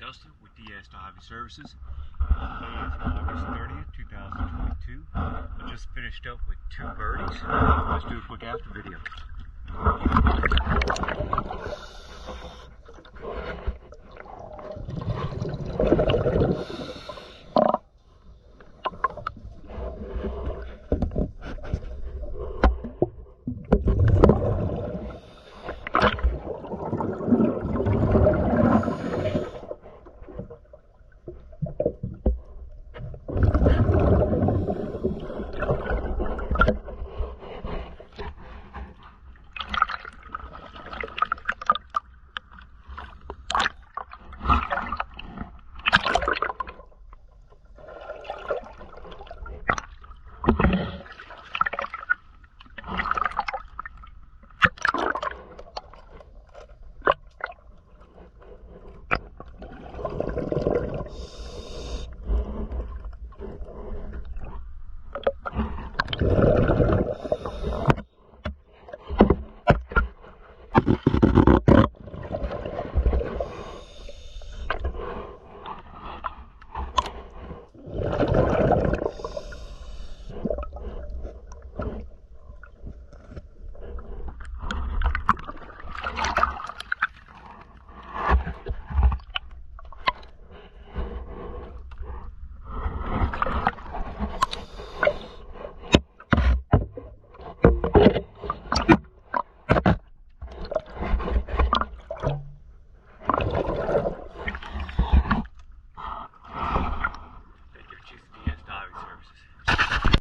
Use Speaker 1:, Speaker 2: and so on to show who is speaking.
Speaker 1: Dustin with DS Diving Services. Today is August 30th, 2022. I just finished up with two birdies. Let's do a quick after video.